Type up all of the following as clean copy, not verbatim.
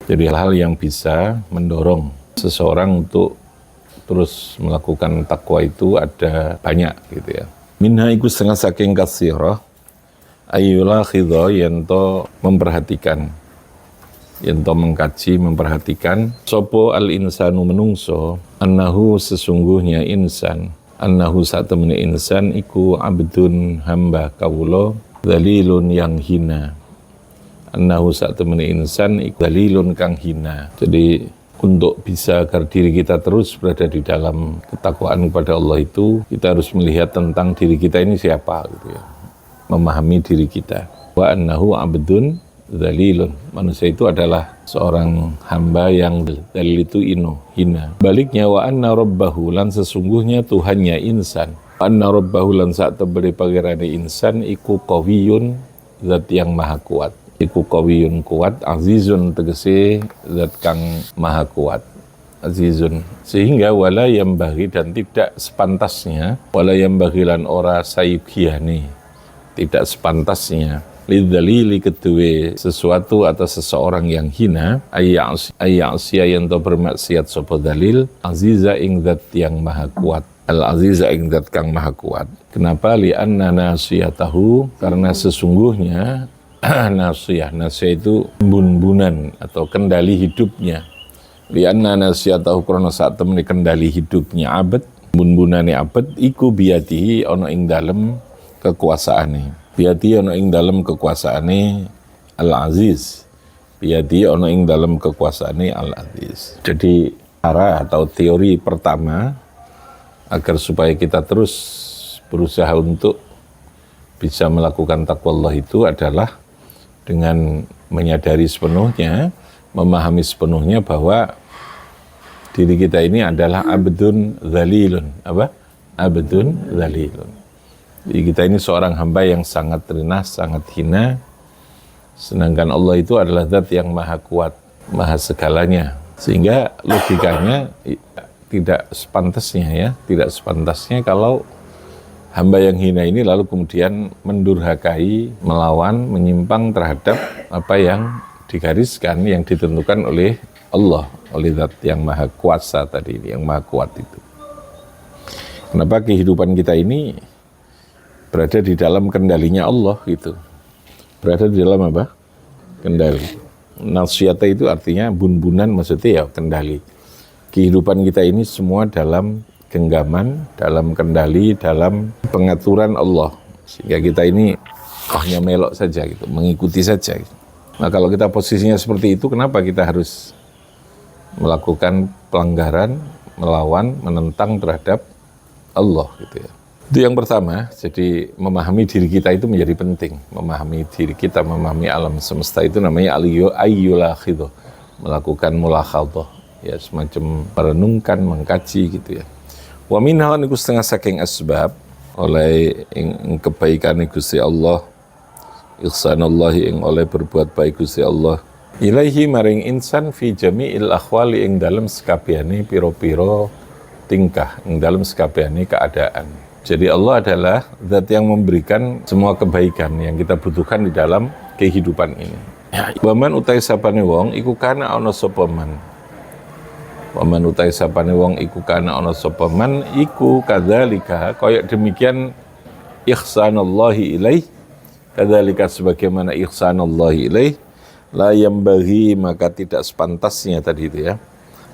Jadi hal-hal yang bisa mendorong seseorang untuk terus melakukan takwa itu ada banyak gitu ya. Minha iku setengah saking kasirah ayyula khidha yanto memperhatikan, yanto mengkaji, memperhatikan sopo al insanu menungso annahu sesungguhnya insan, annahu satemene insan iku abdun hamba kawula dzalilun yang hina, annahu satemene insan iku dzalilun kang hina. Jadi untuk bisa agar diri kita terus berada di dalam ketakwaan kepada Allah itu, kita harus melihat tentang diri kita ini siapa gitu ya. Memahami diri kita. Wa annahu abdun dzalilun. Manusia itu adalah seorang hamba yang dzalil itu hina. Baliknya wa anna rabbahu lan sesungguhnya Tuhannya insan. Wa anna rabbahu lan sak tebele pangerane insan iku qawiyun, zat yang maha kuat. Iku qawiyun kuat, azizun tegese zat kang maha kuat. Azizun, sehingga wala yambaghi dan tidak sepantasnya, wala yambaghi lan ora sayugiane, tidak sepantasnya lidzalili kedue sesuatu atau seseorang yang hina ayya'siya yang to bermaksiat sapa dalil aziza ing zat yang maha kuat, al aziza ing zat kang maha kuat. Kenapa? Li anna nasiyatahu, karena sesungguhnya nasiyah itu bun-bunan atau kendali hidupnya. Lianna nasiyatahu krana sak temene kendali hidupnya abad, bun-bunane abad iku biyatihi ana ing dalem kekuasaane. Biyatihi ana ing dalem kekuasaane Al-Aziz. Biyatihi ana ing dalem kekuasaane Al-Aziz. Jadi cara atau teori pertama agar supaya kita terus berusaha untuk bisa melakukan takwa Allah itu adalah dengan menyadari sepenuhnya, memahami sepenuhnya bahwa diri kita ini adalah abdun dzalilun. Apa? Abdun dzalilun. Jadi kita ini seorang hamba yang sangat rendah, sangat hina, sedangkan Allah itu adalah zat yang maha kuat, maha segalanya. Sehingga logikanya tidak sepantasnya ya, tidak sepantasnya kalau hamba yang hina ini lalu kemudian mendurhakai, melawan, menyimpang terhadap apa yang digariskan, yang ditentukan oleh Allah, oleh zat yang maha kuasa tadi, yang maha kuat itu. Kenapa kehidupan kita ini berada di dalam kendalinya Allah gitu. Berada di dalam apa? Kendali. Nasiyata itu artinya bun-bunan, maksudnya ya kendali. Kehidupan kita ini semua dalam genggaman, dalam kendali, dalam pengaturan Allah. Sehingga kita ini hanya melok saja gitu, mengikuti saja gitu. Nah kalau kita posisinya seperti itu, kenapa kita harus melakukan pelanggaran, melawan, menentang terhadap Allah gitu ya. Itu yang pertama, jadi memahami diri kita itu menjadi penting. Memahami diri kita, memahami alam semesta itu namanya ayyulakhidho, melakukan mulakhadah, ya semacam merenungkan, mengkaji gitu ya. Wa minha niku setengah saking asbab oleh ing kebaikan Gusti Allah, ihsanallahi ing oleh berbuat baik Gusti Allah ilaihi maring insan fi jami'il akhwali ing dalem sekabehane pira-pira tingkah, ing dalem sekabehane keadaan. Jadi Allah adalah zat yang memberikan semua kebaikan yang kita butuhkan di dalam kehidupan ini. Waman utai sapane wong iku kana ana sapa man. Waman utai sapane wong iku kana ana sapa man iku kadzalika kaya demikian ihsanallahi ilaih, kadzalika sebagaimana ihsanallahi ilaih, la yambaghi maka tidak sepantasnya tadi itu ya.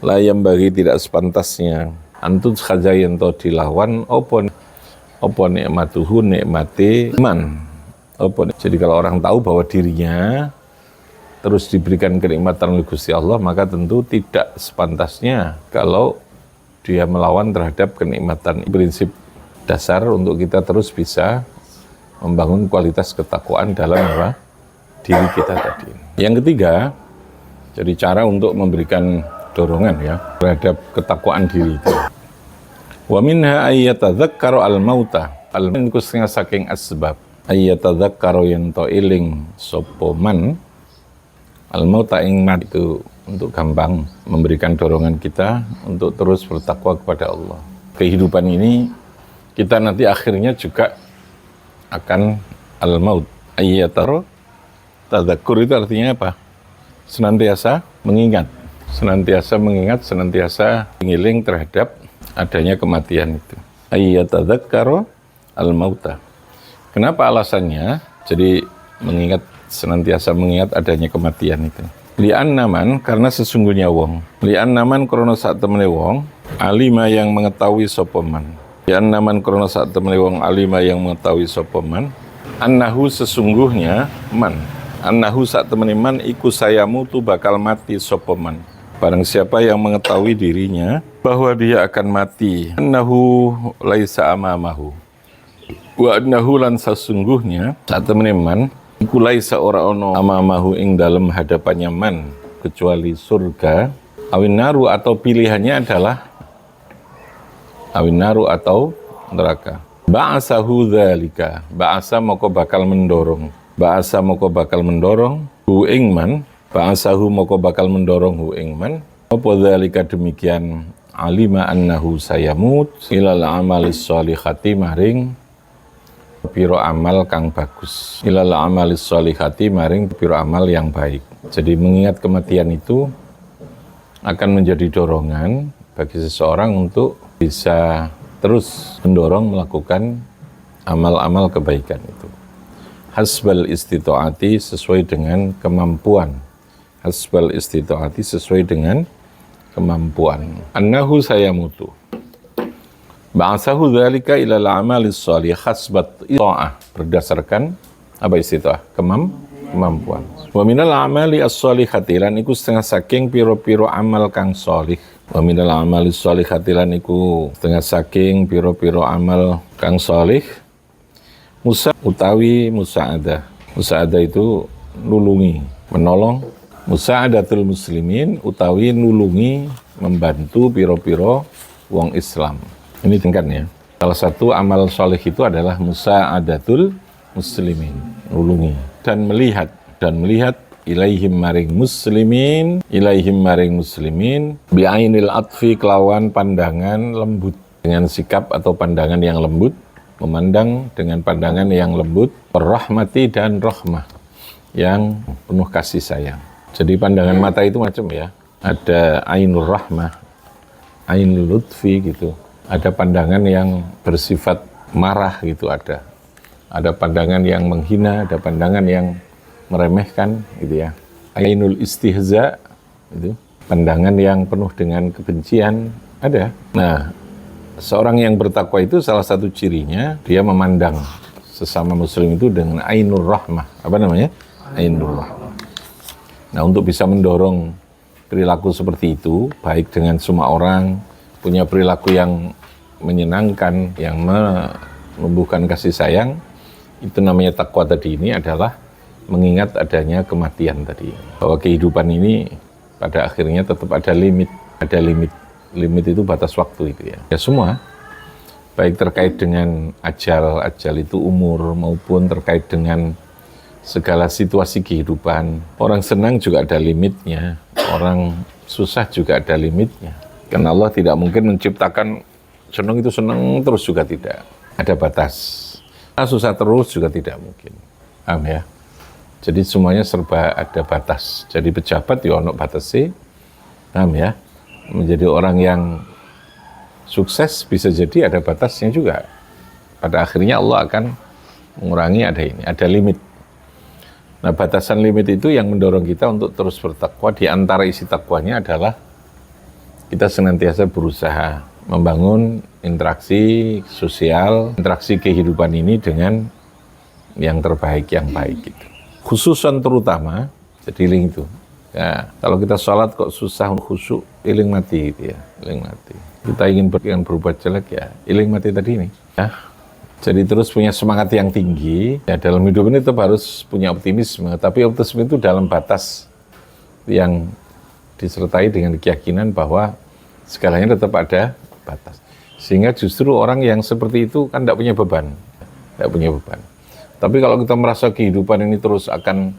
La yambaghi tidak sepantasnya antut khajayan to dilawan apa nikmatuhu nikmati iman. Jadi kalau orang tahu bahwa dirinya terus diberikan kenikmatan oleh Gusti Allah, maka tentu tidak sepantasnya kalau dia melawan terhadap kenikmatan. Prinsip dasar untuk kita terus bisa membangun kualitas ketakwaan dalam apa? Diri kita tadi. Yang ketiga, jadi cara untuk memberikan dorongan ya terhadap ketakwaan diri itu. Wa minha ayyatadzakkaru al-mauta. Al-mauta saking asbab. Ayyatadzakkaru yen to eling sapa man al-mauta ing mat itu untuk gampang memberikan dorongan kita untuk terus bertakwa kepada Allah. Kehidupan ini kita nanti akhirnya juga akan al-maut. Ayyataru tadzakkur itu artinya apa? Senantiasa mengingat, senantiasa ngiling terhadap adanya kematian itu. Ayyatadzakkaru al-mauta. Kenapa alasannya? Jadi senantiasa mengingat adanya kematian itu. Li'anna man, karena sesungguhnya wong. Li'anna man krana sak temene wong, alima yang mengetahui sapa man. Li'anna man krana sak temene wong, alima yang mengetahui sapa man. Annahu sesungguhnya man. Annahu sak temene man iku sayamutu bakal mati sapa man. Barang siapa yang mengetahui dirinya bahwa dia akan mati. Annahu laisa amamahu. Wa annahu lan sesungguhnya sak temene man iku laisa ora ono amamahu ing dalem hadapannya man kecuali surga. Awin naru atau pilihannya adalah awin naru atau neraka. Ba'asahu dzalika. Ba'asa moko bakal mendorong. Ba'asa moko bakal mendorong hu ing man. Ba'asahu moko bakal mendorong hu ing man. Apa dzalika demikian alima annahu sayamut ilal amalis sholihati maring piro amal kang bagus. Ilal amalis sholihati maring piro amal yang baik. Jadi mengingat kematian itu akan menjadi dorongan bagi seseorang untuk bisa terus mendorong melakukan amal-amal kebaikan itu. Hasbal istita'ati sesuai dengan kemampuan. Hasbal istita'ati sesuai dengan kemampuan. Annahu sayamutu. Ba'asahu dzalika ilal amalis sholih hasbat ita'ah, berdasarkan apa istita'ah? Kemampuan. Wa minal amali as-sholihati lan iku setengah saking piro-piro amal kang sholih. Wa minal amali sholihati lan iku setengah saking piro-piro amal kang sholih. Musa utawi musa'adah. Musa'adah itu nulungi, menolong. Musa'adatul muslimin utawi nulungi, membantu piro-piro wong Islam. Ini tingkat ya. Salah satu amal soleh itu adalah musa'adatul muslimin, nulungi dan melihat ilaihim maring muslimin bi'ainil atfi kelawan pandangan lembut, dengan sikap atau pandangan yang lembut, memandang dengan pandangan yang lembut, rahmati dan rahmah yang penuh kasih sayang. Jadi pandangan mata itu macam ya, ada ainur rahmah, ainul lutfi gitu. Ada pandangan yang bersifat marah gitu, ada pandangan yang menghina, ada pandangan yang meremehkan gitu ya. Ainul istihza itu pandangan yang penuh dengan kebencian ada. Nah, seorang yang bertakwa itu salah satu cirinya dia memandang sesama muslim itu dengan ainur rahmah. Apa namanya? Ainur rahmah. Nah, untuk bisa mendorong perilaku seperti itu, baik dengan semua orang, punya perilaku yang menyenangkan, yang menumbuhkan kasih sayang, itu namanya takwa tadi ini adalah mengingat adanya kematian tadi. Bahwa kehidupan ini pada akhirnya tetap ada limit. Limit itu batas waktu itu ya. Ya semua, baik terkait dengan ajal itu umur, maupun terkait dengan segala situasi kehidupan. Orang senang juga ada limitnya, orang susah juga ada limitnya. Karena Allah tidak mungkin menciptakan senang itu senang terus, juga tidak. Ada batas. Susah terus juga tidak mungkin. Paham ya? Jadi semuanya serba ada batas. Jadi pejabat ya ono batasi. Paham ya? Menjadi orang yang sukses bisa jadi ada batasnya juga. Pada akhirnya Allah akan mengurangi ada limit. Nah, batasan limit itu yang mendorong kita untuk terus bertakwa. Di antara isi takwanya adalah kita senantiasa berusaha membangun interaksi sosial, interaksi kehidupan ini dengan yang terbaik, yang baik gitu. Khususan terutama, jadi iling itu. Ya, kalau kita sholat kok susah khusyuk, iling mati gitu ya, iling mati. Kita ingin berbuat jelek ya, iling mati tadi ini. Ya. Jadi terus punya semangat yang tinggi, ya dalam hidup ini tetap harus punya optimisme, tapi optimisme itu dalam batas yang disertai dengan keyakinan bahwa segalanya tetap ada batas. Sehingga justru orang yang seperti itu kan tidak punya beban. Tapi kalau kita merasa kehidupan ini terus akan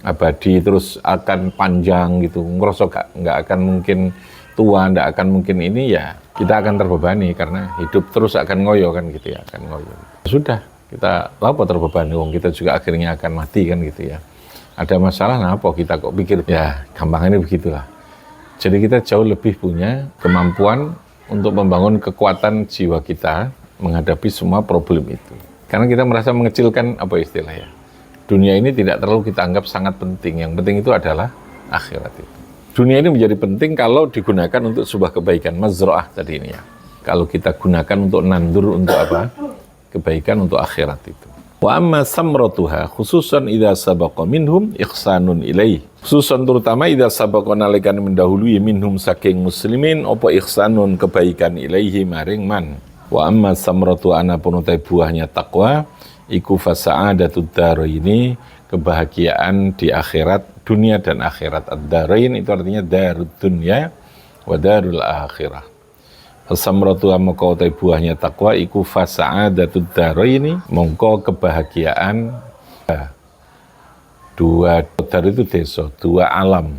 abadi, terus akan panjang gitu, ngerasa nggak akan mungkin tua, nggak akan mungkin ini, ya kita akan terbebani karena hidup terus akan ngoyo kan gitu ya, akan ngoyo. Sudah, kita lapor terbebani, kita juga akhirnya akan mati kan gitu ya. Ada masalah, nah apa kita kok pikir, ya gampangnya begitulah. Jadi kita jauh lebih punya kemampuan untuk membangun kekuatan jiwa kita menghadapi semua problem itu. Karena kita merasa mengecilkan, apa istilahnya, dunia ini tidak terlalu kita anggap sangat penting. Yang penting itu adalah akhirat itu. Dunia ini menjadi penting kalau digunakan untuk sebuah kebaikan, mazra'ah tadi ini ya. Kalau kita gunakan untuk nandur, untuk apa? Kebaikan untuk akhirat itu. Wa amma samratuha khususan idza sabaqa minhum ihsanun ilaih. Khususan terutama idza sabaqa nalikan mendahului minhum saking muslimin apa ihsanun kebaikan ilaihi maring man. Wa amma samratu anapun utai buahnya takwa iku fasa'adatud daraini, kebahagiaan di akhirat, dunia dan akhirat. Ad-darain itu artinya darud dunya wa darul akhirah. Samratu mongko utai buahnya takwa iku fasa'adatud daraini, mongko kebahagiaan dua dar itu desa, dua alam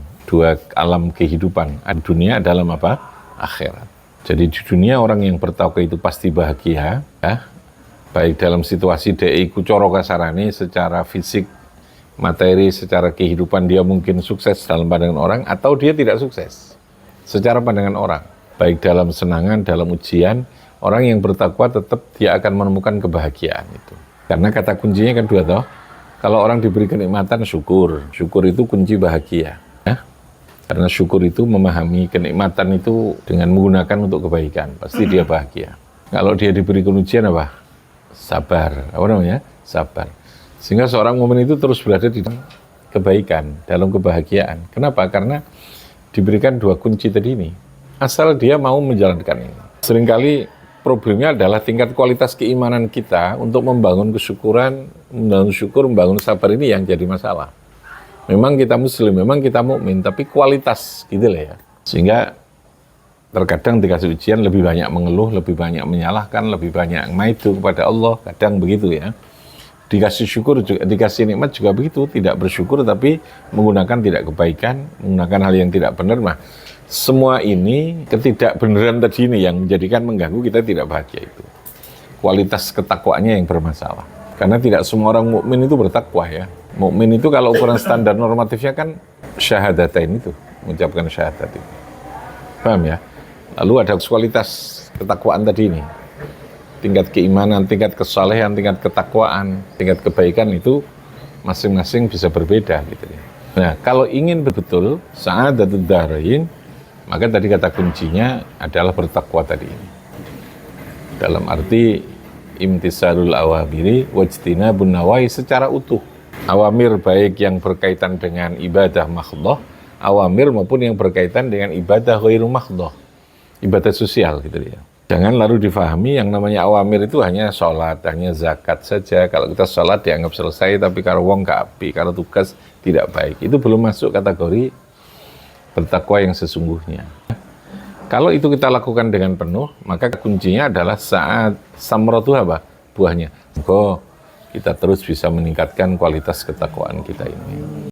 kehidupan. Dunia dalam apa? Akhirat. Jadi di dunia orang yang bertakwa itu pasti bahagia, ya. Baik dalam situasi iku coro kasarane secara fisik, materi, secara kehidupan dia mungkin sukses dalam pandangan orang atau dia tidak sukses secara pandangan orang. Baik dalam senangan, dalam ujian, orang yang bertakwa tetap dia akan menemukan kebahagiaan itu. Karena kata kuncinya kan dua toh. Kalau orang diberi kenikmatan, syukur. Syukur itu kunci bahagia. Ya? Karena syukur itu memahami kenikmatan itu dengan menggunakan untuk kebaikan. Pasti dia bahagia. Kalau dia diberi ujian apa? Sabar. Apa namanya? Sabar. Sehingga seorang mukmin itu terus berada di dalam kebaikan, dalam kebahagiaan. Kenapa? Karena diberikan dua kunci tadi ini. Asal dia mau menjalankan ini. Seringkali problemnya adalah tingkat kualitas keimanan kita untuk membangun kesyukuran, membangun syukur, membangun sabar ini yang jadi masalah. Memang kita muslim, memang kita mukmin, tapi kualitas gitu lah ya. Sehingga terkadang dikasih ujian lebih banyak mengeluh, lebih banyak menyalahkan, lebih banyak maidu kepada Allah, kadang begitu ya. Dikasih syukur juga, dikasih nikmat juga begitu, tidak bersyukur tapi menggunakan tidak kebaikan, menggunakan hal yang tidak benar. Nah, semua ini ketidakbenaran tadi ini yang menjadikan mengganggu kita tidak bahagia itu. Kualitas ketakwaannya yang bermasalah. Karena tidak semua orang mukmin itu bertakwa ya. Mukmin itu kalau ukuran standar normatifnya kan syahadatain itu, mengucapkan syahadat itu. Paham ya? Lalu ada kualitas ketakwaan tadi ini. Tingkat keimanan, tingkat kesalehan, tingkat ketakwaan, tingkat kebaikan itu masing-masing bisa berbeda gitu ya. Nah, kalau ingin betul sa'adatud darain, maka tadi kata kuncinya adalah bertakwa tadi ini. Dalam arti imtisalul awamiri wajtinabun nawahi secara utuh. Awamir baik yang berkaitan dengan ibadah mahdhah, awamir maupun yang berkaitan dengan ibadah ghairu mahdhah, ibadah sosial gitu ya. Jangan lalu difahami yang namanya awamir itu hanya sholat, hanya zakat saja. Kalau kita sholat dianggap selesai, tapi kalau wong kapi, kalau tugas tidak baik. Itu belum masuk kategori bertakwa yang sesungguhnya. Kalau itu kita lakukan dengan penuh, maka kuncinya adalah saat samratu apa? Buahnya. Kita terus bisa meningkatkan kualitas ketakwaan kita ini.